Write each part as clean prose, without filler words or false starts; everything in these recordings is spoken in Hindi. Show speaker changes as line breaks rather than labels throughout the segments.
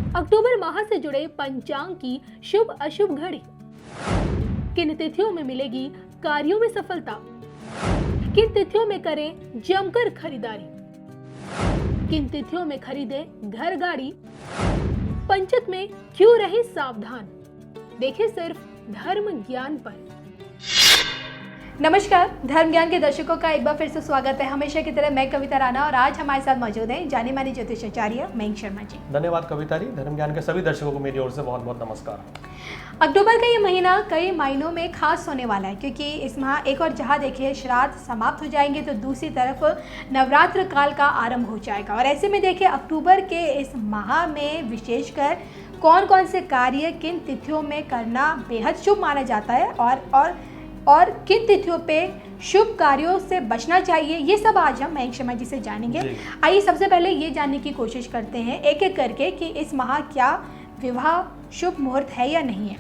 अक्टूबर माह से जुड़े पंचांग की शुभ अशुभ घड़ी। किन तिथियों में मिलेगी कार्यों में सफलता, किन तिथियों में करें जमकर खरीदारी, किन तिथियों में खरीदें घर गाड़ी, पंचक में क्यों रहे सावधान, देखें सिर्फ धर्म ज्ञान पर। नमस्कार, धर्म ज्ञान के दर्शकों का एक बार फिर से स्वागत है। हमेशा की तरह मैं कविता राणा और आज हमारे साथ मौजूद हैं जानी मानी ज्योतिषाचार्य मयंक शर्मा जी।
धन्यवाद कविता जी। धर्म ज्ञान के सभी दर्शकों को मेरी ओर से बहुत बहुत नमस्कार।
अक्टूबर का ये महीना कई मायनों में खास होने वाला है, क्योंकि इस माह एक और जहाँ देखिए श्राद्ध समाप्त हो जाएंगे तो दूसरी तरफ नवरात्र काल का आरंभ हो जाएगा। और ऐसे में देखिए अक्टूबर के इस माह में विशेषकर कौन कौन से कार्य किन तिथियों में करना बेहद शुभ माना जाता है और किन तिथियों पे शुभ कार्यों से बचना चाहिए, ये सब आज हम मयंक शर्मा जी से जानेंगे। आइए सबसे पहले ये जानने की कोशिश करते हैं एक एक करके कि इस माह क्या विवाह शुभ मुहूर्त है या नहीं है।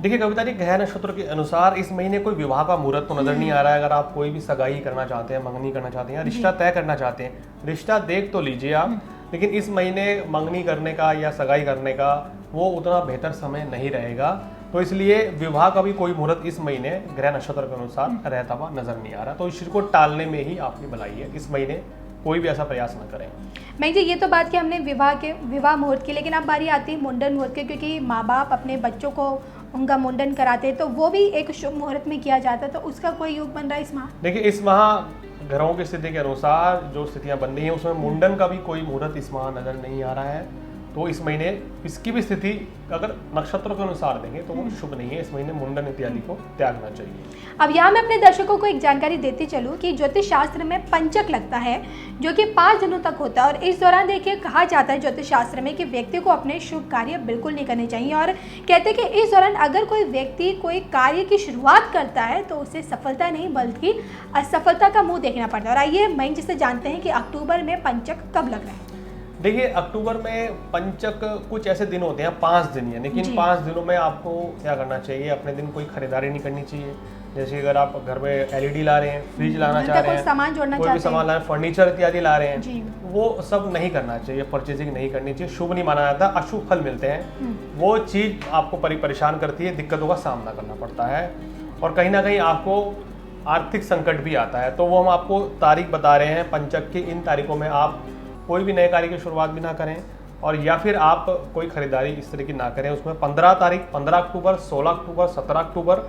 देखिए कविता जी, ग्रह नक्षत्र के अनुसार इस महीने कोई विवाह का मुहूर्त तो नजर नहीं आ रहा है। अगर आप कोई भी सगाई करना चाहते हैं, मंगनी करना चाहते हैं, रिश्ता तय करना चाहते हैं, रिश्ता देख तो लीजिए आप, लेकिन इस महीने मंगनी करने का या सगाई करने का वो उतना बेहतर समय नहीं रहेगा। तो इसलिए विवाह का भी कोई मुहूर्त इस महीने ग्रह नक्षत्र के अनुसार रहता हुआ नजर नहीं आ रहा। तो इस चीज को टालने में ही आपकी भलाई है। इस महीने कोई भी ऐसा प्रयास न करें।
मैं जी ये तो बात की हमने विवाह मुहूर्त की, लेकिन अब बारी आती है मुंडन मुहूर्त की, क्योंकि माँ बाप अपने बच्चों को उनका मुंडन कराते हैं तो वो भी एक शुभ मुहूर्त में किया जाता है। तो उसका कोई योग बन रहा है इस माह?
देखिए इस माह ग्रहों की स्थिति के अनुसार जो स्थितियां बन रही हैं उसमें मुंडन का भी कोई मुहूर्त इस माह नजर नहीं आ रहा है। तो इस महीने इसकी भी स्थिति अगर नक्षत्रों के अनुसार देंगे तो वो शुभ नहीं है। इस महीने मुंडन इत्यादि को त्यागना चाहिए।
अब यहाँ मैं अपने दर्शकों को एक जानकारी देती चलूँ कि ज्योतिष शास्त्र में पंचक लगता है जो कि 5 दिनों तक होता है। और इस दौरान देखिए कहा जाता है ज्योतिष शास्त्र में कि व्यक्ति को अपने शुभ कार्य बिल्कुल नहीं करने चाहिए। और कहते हैं कि इस दौरान अगर कोई व्यक्ति कोई कार्य की शुरुआत करता है तो उसे सफलता नहीं बल्कि असफलता का मुँह देखना पड़ता है। और आइए मयंक जी से जानते हैं कि अक्टूबर में पंचक कब लग रहा है।
देखिए अक्टूबर में पंचक कुछ ऐसे दिन होते हैं, 5 दिन है, लेकिन 5 दिनों में आपको क्या करना चाहिए, अपने दिन कोई खरीदारी नहीं करनी चाहिए। जैसे अगर आप घर में एलईडी ला रहे हैं, फ्रिज लाना चाह रहे हैं,
सामान जोड़ना
कोई भी सामान ला रहे हैं, फर्नीचर इत्यादि ला रहे हैं, वो सब नहीं करना चाहिए। परचेजिंग नहीं करनी चाहिए, शुभ नहीं माना जाता, अशुभ फल मिलते हैं। वो चीज़ आपको परेशान करती है, दिक्कतों का सामना करना पड़ता है और कहीं ना कहीं आपको आर्थिक संकट भी आता है। तो वो हम आपको तारीख बता रहे हैं पंचक की। इन तारीखों में आप कोई भी नए कार्य की शुरुआत भी ना करें और या फिर आप कोई खरीदारी इस तरह की ना करें। उसमें 15 तारीख, 15 अक्टूबर, 16 अक्टूबर, 17 अक्टूबर,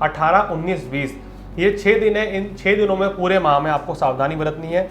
18, 19, 20 ये 6 दिन है। इन 6 दिनों में पूरे माह में आपको सावधानी बरतनी है।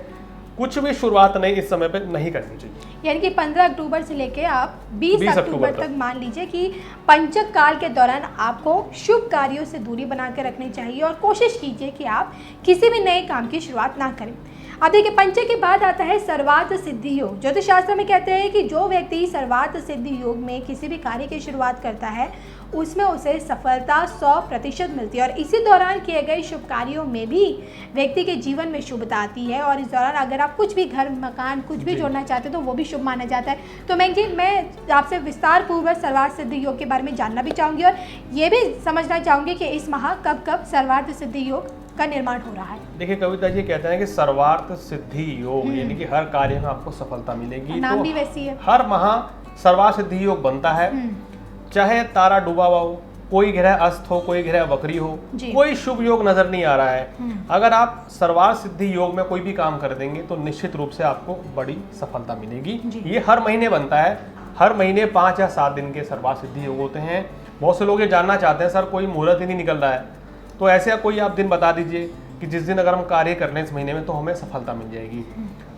कुछ भी शुरुआत नहीं इस समय पे नहीं करनी चाहिए।
यानी कि 15 अक्टूबर से लेके आप 20 अक्टूबर तक मान लीजिए कि पंचक काल के दौरान आपको शुभ कार्यों से दूरी बना के रखनी चाहिए और कोशिश कीजिए कि आप किसी भी नए काम की शुरुआत ना करें। अब देखिए पंचक के बाद आता है सर्वार्थ सिद्धि योग। ज्योतिष शास्त्र में कहते हैं कि जो व्यक्ति सर्वार्थ सिद्धि योग में किसी भी कार्य की शुरुआत करता है उसमें उसे सफलता 100% मिलती है। और इसी दौरान किए गए शुभ कार्यों में भी व्यक्ति के जीवन में शुभता आती है। और इस दौरान अगर आप कुछ भी घर मकान कुछ भी जोड़ना चाहते हैं तो वो भी शुभ माना जाता है। तो मैं आपसे विस्तार पूर्वक सर्वार्थ सिद्धि योग के बारे में जानना भी चाहूँगी और ये भी समझना चाहूँगी कि इस माह कब सर्वार्थ सिद्धि योग का निर्माण हो रहा है।
देखिए कविता जी कहते हैं कि सर्वार्थ सिद्धि योग यानी कि हर कार्य में आपको सफलता मिलेगी।
नाम
तो
भी वैसी है।
हर माह सर्वार्थ सिद्धि योग बनता है। चाहे तारा डूबा हुआ हो, कोई ग्रह अस्त हो, कोई ग्रह वक्री हो, कोई शुभ योग नजर नहीं आ रहा है। अगर आप सर्वार्थ सिद्धि योग में कोई भी काम कर देंगे तो निश्चित रूप से आपको बड़ी सफलता मिलेगी। ये हर महीने बनता है। हर महीने 5 या 7 दिन के सर्वार्थ सिद्धि योग होते हैं। बहुत से लोग ये जानना चाहते हैं सर कोई मुहूर्त ही नहीं निकल रहा है, तो ऐसे कोई आप दिन बता दीजिए कि जिस दिन अगर हम कार्य कर रहे हैं इस महीने में तो हमें सफलता मिल जाएगी।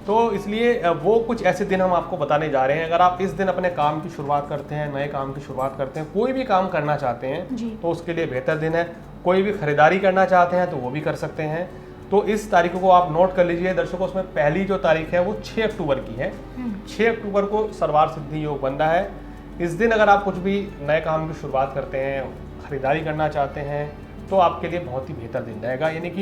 तो इसलिए वो कुछ ऐसे दिन हम आपको बताने जा रहे हैं। अगर आप इस दिन अपने काम की शुरुआत करते हैं, नए काम की शुरुआत करते हैं, कोई भी काम करना चाहते हैं तो उसके लिए बेहतर दिन है। कोई भी खरीदारी करना चाहते हैं तो वो भी कर सकते हैं। तो इस तारीखों को आप नोट कर लीजिए दर्शकों। उसमें पहली जो तारीख है वो 6 अक्टूबर की है। 6 अक्टूबर को सर्वार्थ सिद्धि योग बन रहा है। इस दिन अगर आप कुछ भी नए काम की शुरुआत करते हैं, खरीदारी करना चाहते हैं तो आपके लिए बहुत ही बेहतर दिन रहेगा। यानी कि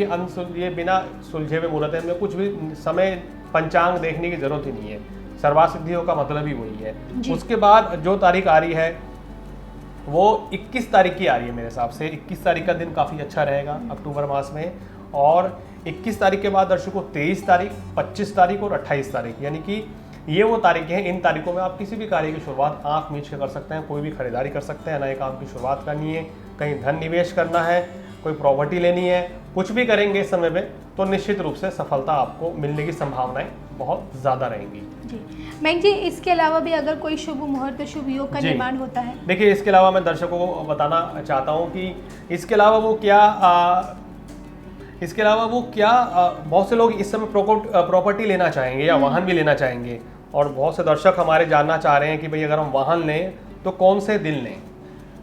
ये बिना सुलझे हुए मुहूर्त है, में कुछ भी समय पंचांग देखने की जरूरत ही नहीं है। सर्वार्थ सिद्धि योग का मतलब ही वही है। उसके बाद जो तारीख आ रही है वो 21 तारीख की आ रही है। मेरे हिसाब से 21 तारीख का दिन काफ़ी अच्छा रहेगा अक्टूबर मास में। और 21 तारीख के बाद दर्शकों 23 तारीख, 25 तारीख और 28 तारीख, यानी कि ये वो तारीखें हैं, इन तारीखों में आप किसी भी कार्य की शुरुआत आंख मीच के कर सकते हैं, कोई भी खरीदारी कर सकते हैं, नए काम की शुरुआत करनी है, कहीं धन निवेश करना है, कोई प्रॉपर्टी लेनी है, कुछ भी करेंगे इस समय में तो निश्चित रूप से सफलता आपको मिलने की संभावनाएं बहुत ज़्यादा रहेंगी।
जी मैम जी, इसके अलावा भी अगर कोई शुभ मुहूर्त शुभ योग का निर्माण होता है?
देखिए, इसके अलावा मैं दर्शकों को बताना चाहता हूँ कि इसके अलावा वो क्या बहुत से लोग इस समय प्रॉपर्टी लेना चाहेंगे या वाहन भी लेना चाहेंगे, और बहुत से दर्शक हमारे जानना चाह रहे हैं कि भाई अगर हम वाहन लें तो कौन से दिन लें,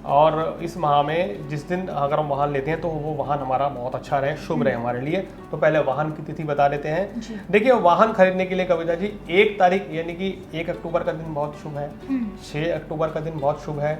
और इस माह में जिस दिन अगर हम वाहन लेते हैं तो वो वाहन हमारा बहुत अच्छा रहे, शुभ रहे हमारे लिए। तो पहले वाहन की तिथि बता देते हैं। देखिए, वाहन खरीदने के लिए कविता जी 1 तारीख यानी कि 1 अक्टूबर का दिन बहुत शुभ है, 6 अक्टूबर का दिन बहुत शुभ है,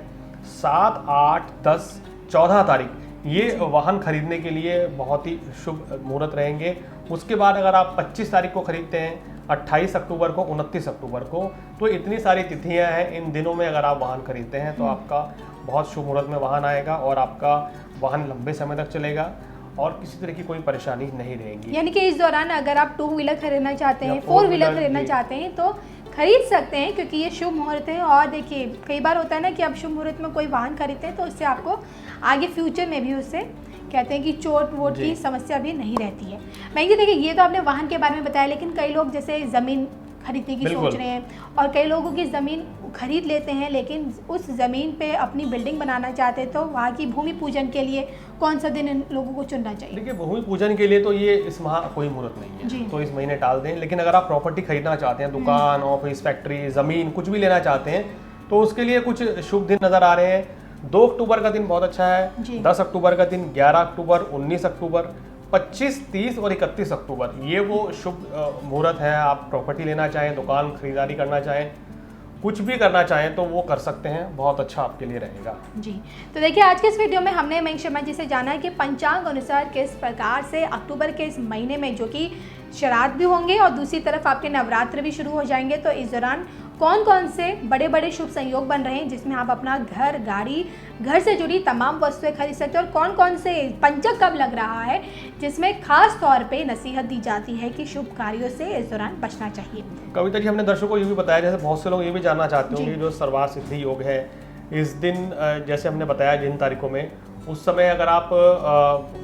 7, 8, 10, 14 तारीख ये वाहन खरीदने के लिए बहुत ही शुभ मुहूर्त रहेंगे। उसके बाद अगर आप 25 तारीख को खरीदते हैं, 28 अक्टूबर को, 29 अक्टूबर को, तो इतनी सारी तिथियां हैं। इन दिनों में अगर आप वाहन खरीदते हैं तो आपका बहुत शुभ मुहूर्त में वाहन आएगा और आपका वाहन लंबे समय तक चलेगा और किसी तरह की कोई परेशानी नहीं रहेगी।
यानी कि इस दौरान अगर आप 2 व्हीलर खरीदना चाहते हैं, 4 व्हीलर खरीदना चाहते हैं तो खरीद सकते हैं, क्योंकि ये शुभ मुहूर्त है। और देखिए, कई बार होता है ना कि आप शुभ मुहूर्त में कोई वाहन खरीदते हैं तो उससे आपको आगे फ्यूचर में भी उससे कहते हैं कि चोट वोट की समस्या भी नहीं रहती है। मैं जी देखिए, ये तो आपने वाहन के बारे में बताया, लेकिन कई लोग जैसे ज़मीन खरीदने की सोच रहे हैं, और कई लोगों की ज़मीन खरीद लेते हैं लेकिन उस ज़मीन पे अपनी बिल्डिंग बनाना चाहते हैं, तो वहाँ की भूमि पूजन के लिए कौन सा दिन इन लोगों को चुनना चाहिए?
देखिए, भूमि पूजन के लिए तो ये इस माह कोई मुहूर्त नहीं है, तो इस महीने टाल दें। लेकिन अगर आप प्रॉपर्टी खरीदना चाहते हैं, दुकान, ऑफिस, फैक्ट्री, ज़मीन कुछ भी लेना चाहते हैं, तो उसके लिए कुछ शुभ दिन नज़र आ रहे हैं। 2 अक्टूबर का दिन बहुत अच्छा है, 10 अक्टूबर का दिन, 11 अक्टूबर, 19 अक्टूबर, 25, 30 और 31 अक्टूबर ये वो शुभ मुहूर्त है। आप प्रॉपर्टी लेना चाहें, दुकान खरीदारी करना चाहें, कुछ भी करना चाहें तो वो कर सकते हैं, बहुत अच्छा आपके लिए रहेगा।
जी, तो देखिए, आज के इस वीडियो में हमने मयंक शर्मा जी से जाना है कि पंचांग अनुसार किस प्रकार से अक्टूबर के इस महीने में, जो कि श्राद्ध भी होंगे और दूसरी तरफ आपके नवरात्र भी शुरू हो जाएंगे, तो इस दौरान कौन कौन से बड़े बड़े शुभ संयोग बन रहे हैं जिसमें आप अपना घर, गाड़ी, घर से जुड़ी तमाम वस्तुएं खरीद सकते हैं, और कौन कौन से पंचक कब लग रहा है जिसमें खास तौर पे नसीहत दी जाती है कि शुभ कार्यों से इस दौरान बचना चाहिए।
कविता जी, हमने दर्शकों को ये भी बताया, जैसे बहुत से लोग ये भी जानना चाहते होंगे जो सर्वार्थ सिद्धि योग है, इस दिन जैसे हमने बताया जिन तारीखों में, उस समय अगर आप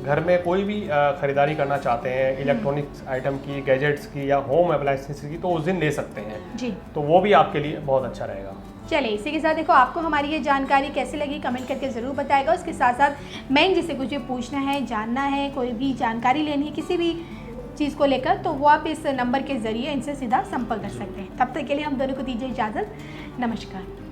घर में कोई भी खरीदारी करना चाहते हैं, इलेक्ट्रॉनिक्स आइटम की, गैजेट्स की या होम अप्लायंसेस की, तो उस दिन ले सकते हैं जी। तो वो भी आपके लिए बहुत अच्छा रहेगा।
चलिए, इसी के साथ देखो, आपको हमारी ये जानकारी कैसी लगी कमेंट करके ज़रूर बताएगा। उसके साथ साथ मयंक जी से कुछ भी पूछना है, जानना है, कोई भी जानकारी लेनी है किसी भी चीज़ को लेकर, तो वो आप इस नंबर के ज़रिए इनसे सीधा संपर्क कर सकते हैं। तब तक के लिए हम दोनों को दीजिए इजाज़त। नमस्कार।